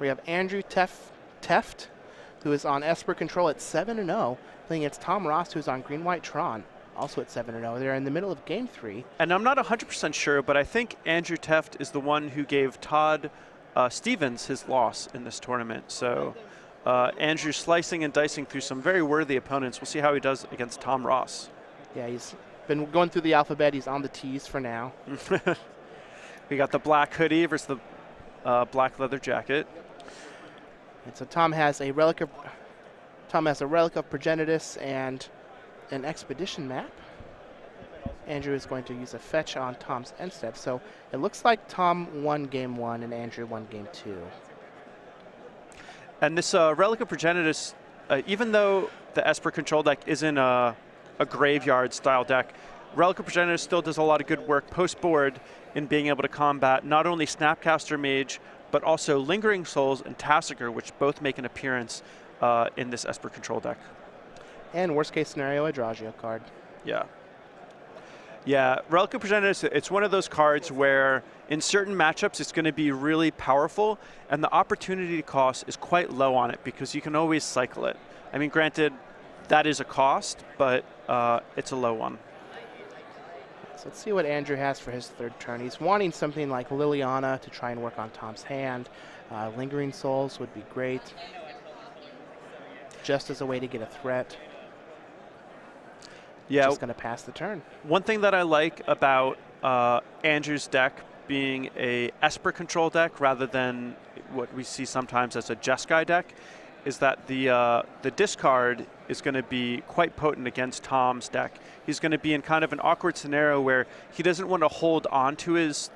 We have Andrew Tefft, who is on Esper Control at 7-0, playing against Tom Ross, who's on Green-White Tron, also at 7-0. They're in the middle of Game 3. And I'm not 100% sure, but I think Andrew Tefft is the one who gave Todd Stevens his loss in this tournament. So Andrew slicing and dicing through some very worthy opponents. We'll see how he does against Tom Ross. Yeah, he's been going through the alphabet. He's on the T's for now. We got the black hoodie versus the black leather jacket. And so Tom has a relic of Progenitus and an expedition map. Andrew is going to use a fetch on Tom's end step. So it looks like Tom won Game 1 and Andrew won Game 2. And this Relic of Progenitus, even though the Esper control deck isn't a graveyard style deck, Relic of Progenitus still does a lot of good work post-board in being able to combat not only Snapcaster Mage, but also Lingering Souls and Tassiger, which both make an appearance in this Esper control deck. And worst case scenario, a Dragio card. Yeah. Yeah, Relic of Progenitus, it's one of those cards where in certain matchups it's going to be really powerful, and the opportunity cost is quite low on it because you can always cycle it. I mean, granted, that is a cost, but it's a low one. So let's see what Andrew has for his third turn. He's wanting something like Liliana to try and work on Tom's hand. Lingering Souls would be great, just as a way to get a threat. Yeah, just going to pass the turn. One thing that I like about Andrew's deck being a Esper control deck rather than what we see sometimes as a Jeskai deck is that the discard is going to be quite potent against Tom's deck. He's going to be in kind of an awkward scenario where he doesn't want to hold on to his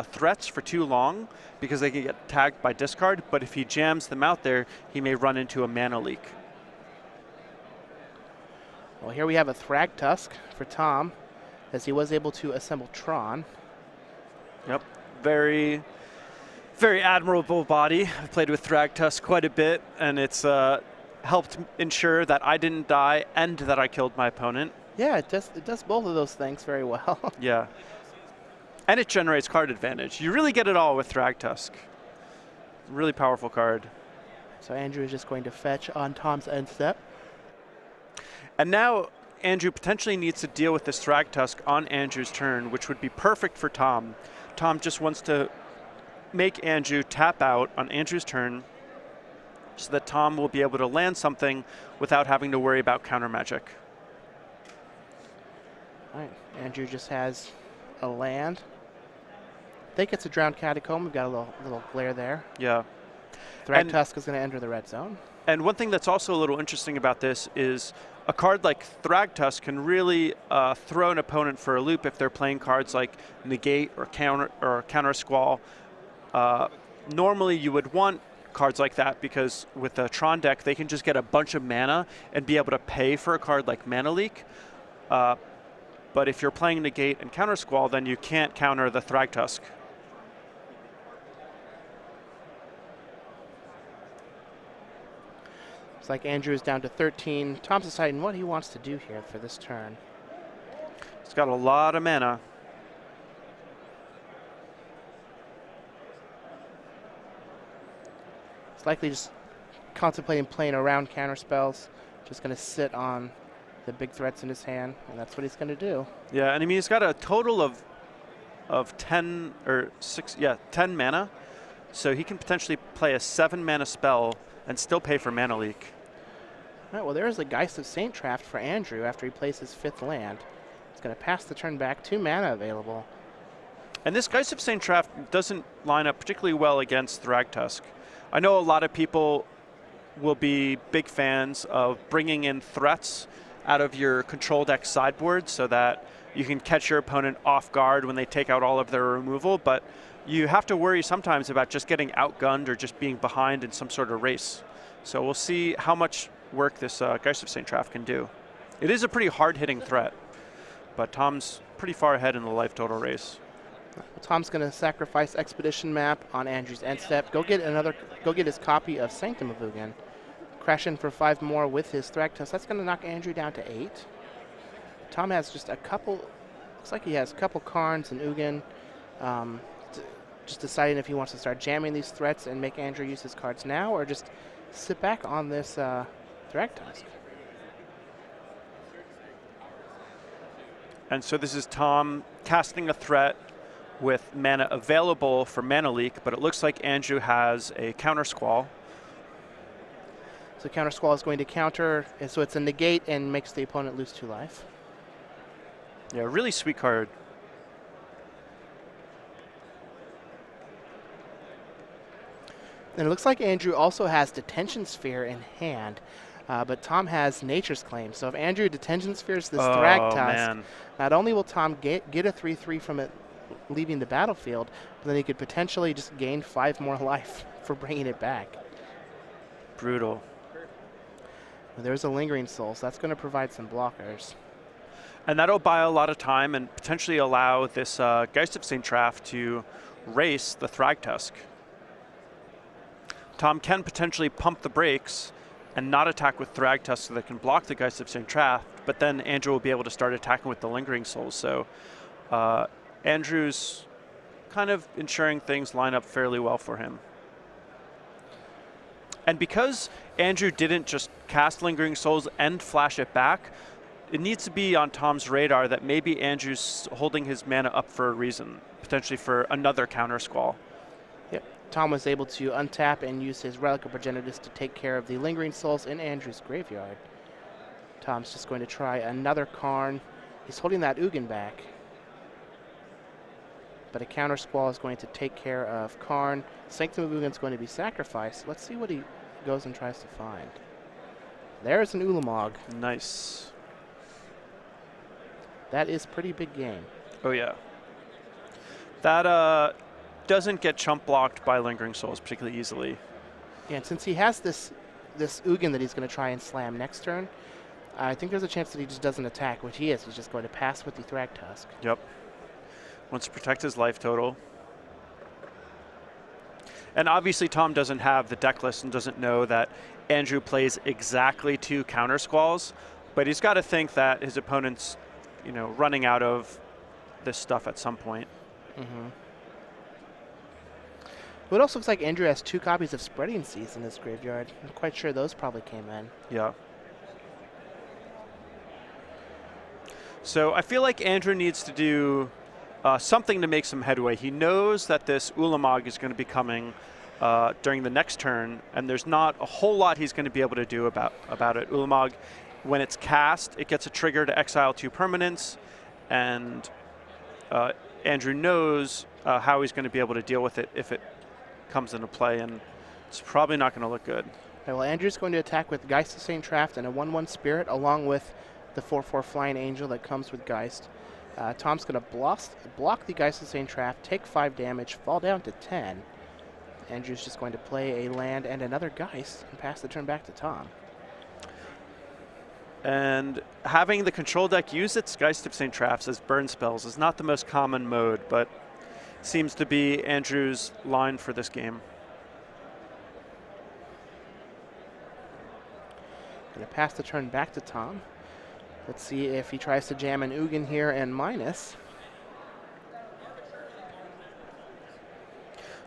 threats for too long because they can get tagged by discard, but if he jams them out there, he may run into a mana leak. Well, here we have a Thragtusk for Tom, as he was able to assemble Tron. Yep, very, very admirable body. I've played with Thragtusk quite a bit, and it's helped ensure that I didn't die and that I killed my opponent. Yeah, it does both of those things very well. Yeah, and it generates card advantage. You really get it all with Thragtusk. Really powerful card. So Andrew is just going to fetch on Tom's end step. And now Andrew potentially needs to deal with this Thragtusk on Andrew's turn, which would be perfect for Tom. Tom just wants to make Andrew tap out on Andrew's turn so that Tom will be able to land something without having to worry about counter magic. All right, Andrew just has a land. I think it's a Drowned Catacomb. We've got a little glare there. Yeah. Thragtusk is going to enter the red zone. And one thing that's also a little interesting about this is a card like Thragtusk can really throw an opponent for a loop if they're playing cards like Negate or Counter Squall. Normally you would want cards like that because with the Tron deck they can just get a bunch of mana and be able to pay for a card like Mana Leak. But if you're playing Negate and Counter Squall, then you can't counter the Thragtusk. Looks like Andrew is down to 13. Tom's deciding what he wants to do here for this turn. He's got a lot of mana. He's likely just contemplating playing around counter spells. Just going to sit on the big threats in his hand, and that's what he's going to do. Yeah, and I mean he's got a total of 10 mana, so he can potentially play a 7 mana spell and still pay for Mana Leak. All right, well there's the Geist of Saint Traft for Andrew after he plays his 5th land. He's going to pass the turn back, 2 mana available. And this Geist of Saint Traft doesn't line up particularly well against Thragtusk. I know a lot of people will be big fans of bringing in threats out of your control deck sideboard so that you can catch your opponent off guard when they take out all of their removal, but you have to worry sometimes about just getting outgunned or just being behind in some sort of race. So we'll see how much work this Geist of Saint Traft can do. It is a pretty hard-hitting threat, but Tom's pretty far ahead in the life total race. Well, Tom's going to sacrifice Expedition Map on Andrew's end step. Go get his copy of Sanctum of Ugin. Crash in for 5 more with his Thragtusk. That's going to knock Andrew down to 8. Tom has just a couple. Looks like he has a couple Karns and Ugin. just deciding if he wants to start jamming these threats and make Andrew use his cards now, or just sit back on this Thragtusk. And so this is Tom casting a threat with mana available for Mana Leak, but it looks like Andrew has a Counter Squall. So Counter Squall is going to counter, and so it's a negate and makes the opponent lose 2 life. Yeah, really sweet card. And it looks like Andrew also has Detention Sphere in hand, but Tom has Nature's Claim. So if Andrew Detention Spheres this Thragtusk, not only will Tom get a 3/3 from it leaving the battlefield, but then he could potentially just gain 5 more life for bringing it back. Brutal. There's a Lingering Soul, so that's going to provide some blockers. And that'll buy a lot of time and potentially allow this Geist of St. Traff to race the Thragtusk. Tom can potentially pump the brakes and not attack with Thragtusk so that can block the Geist of St. Traff, but then Andrew will be able to start attacking with the Lingering Souls. So Andrew's kind of ensuring things line up fairly well for him. And because Andrew didn't just cast Lingering Souls and flash it back, it needs to be on Tom's radar that maybe Andrew's holding his mana up for a reason, potentially for another Counter Squall. Yep. Tom was able to untap and use his Relic of Progenitus to take care of the Lingering Souls in Andrew's graveyard. Tom's just going to try another Karn. He's holding that Ugin back. But a Counter Squall is going to take care of Karn. Sanctum of Ugin is going to be sacrificed. Let's see what he goes and tries to find. There's an Ulamog. Nice. That is pretty big game. Oh yeah. That doesn't get chump blocked by Lingering Souls particularly easily. Yeah, and since he has this Ugin that he's going to try and slam next turn, I think there's a chance that he just doesn't attack, which he is. He's just going to pass with the Thragtusk. Yep. Wants to protect his life total. And obviously Tom doesn't have the deck list and doesn't know that Andrew plays exactly 2 Counter Squalls, but he's got to think that his opponent's, you know, running out of this stuff at some point. Mm-hmm. It also looks like Andrew has 2 copies of Spreading Seas in his graveyard. I'm quite sure those probably came in. Yeah. So I feel like Andrew needs to do something to make some headway. He knows that this Ulamog is going to be coming during the next turn, and there's not a whole lot he's going to be able to do about it. Ulamog, when it's cast, it gets a trigger to exile 2 permanents, and Andrew knows how he's going to be able to deal with it if it comes into play, and it's probably not going to look good. Okay, well, Andrew's going to attack with Geist of St. Traff and a 1/1 Spirit, along with the 4/4 Flying Angel that comes with Geist. Tom's going to block the Geist of St. Traff, take 5 damage, fall down to 10. Andrew's just going to play a land and another Geist and pass the turn back to Tom. And having the control deck use its Geist of St. Traffs as burn spells is not the most common mode, but seems to be Andrew's line for this game. Going to pass the turn back to Tom. Let's see if he tries to jam an Ugin here and minus.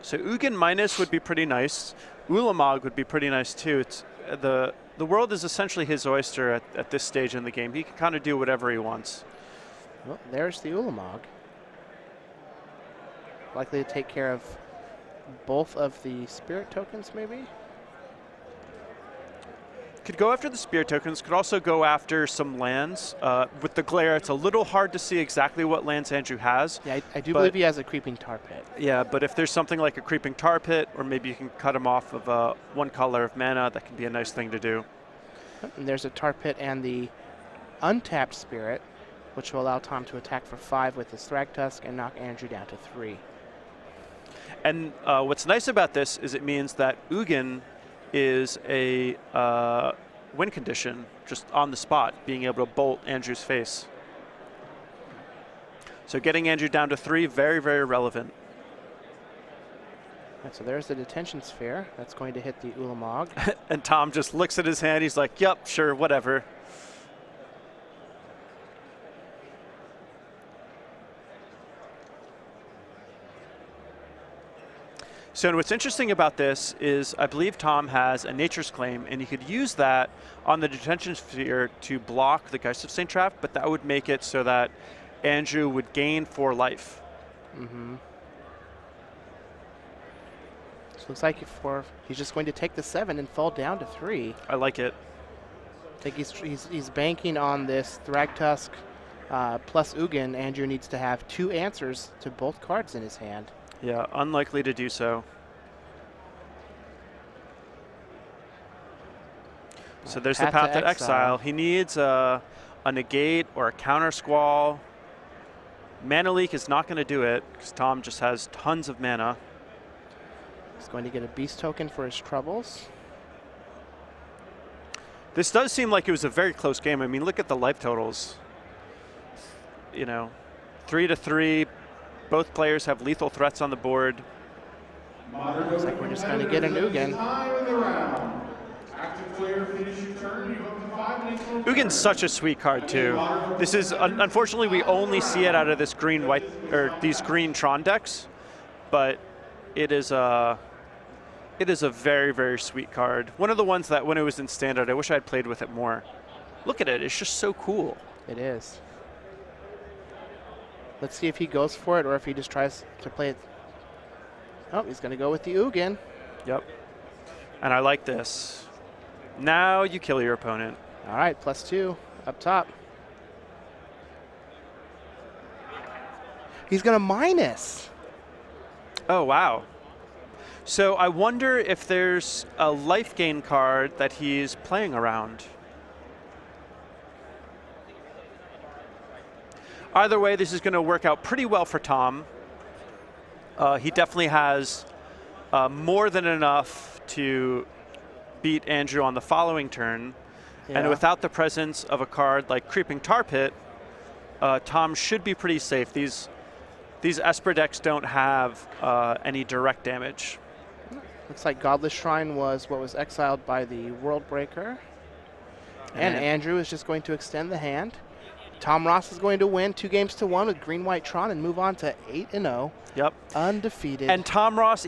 So Ugin minus would be pretty nice. Ulamog would be pretty nice too. It's the world is essentially his oyster at this stage in the game. He can kind of do whatever he wants. Well, there's the Ulamog. Likely to take care of both of the Spirit tokens, maybe? Could go after the Spirit tokens, could also go after some lands. With the glare, it's a little hard to see exactly what lands Andrew has. Yeah, I do believe he has a Creeping Tar Pit. Yeah, but if there's something like a Creeping Tar Pit, or maybe you can cut him off of 1 color of mana, that can be a nice thing to do. And there's a Tar Pit and the untapped Spirit, which will allow Tom to attack for 5 with his Thragtusk and knock Andrew down to 3. And what's nice about this is it means that Ugin is a win condition just on the spot, being able to bolt Andrew's face. So getting Andrew down to 3, very, very relevant. Right, so there's the Detention Sphere. That's going to hit the Ulamog. And Tom just looks at his hand. He's like, yep, sure, whatever. So what's interesting about this is I believe Tom has a Nature's Claim, and he could use that on the detention sphere to block the Geist of St. Tefft, but that would make it so that Andrew would gain 4 life. Mm-hmm. So it looks like he's just going to take the 7 and fall down to 3. I like it. I think he's banking on this Thragtusk plus Ugin. Andrew needs to have 2 answers to both cards in his hand. Yeah, unlikely to do so. So there's the path to exile. He needs a negate or a counter squall. Mana leak is not going to do it because Tom just has tons of mana. He's going to get a beast token for his troubles. This does seem like it was a very close game. I mean, look at the life totals. You know, 3-3. Both players have lethal threats on the board. Looks like we're just going to get an Ugin. Ugin's such a sweet card too. This is unfortunately we only see it out of this green white or these green Tron decks, but it is a very, very sweet card. One of the ones that when it was in standard, I wish I had played with it more. Look at it, it's just so cool. It is. Let's see if he goes for it or if he just tries to play it. Oh, he's going to go with the Ugin. Yep. And I like this. Now you kill your opponent. All right, +2 up top. He's going to minus. Oh, wow. So I wonder if there's a life gain card that he's playing around. Either way, this is going to work out pretty well for Tom. He definitely has more than enough to beat Andrew on the following turn. Yeah. And without the presence of a card like Creeping Tar Pit, Tom should be pretty safe. These Esper decks don't have any direct damage. Looks like Godless Shrine was what was exiled by the World Breaker. And Andrew is just going to extend the hand. Tom Ross is going to win 2-1 with Green-White Tron and move on to 8-0. Yep. Undefeated. And Tom Ross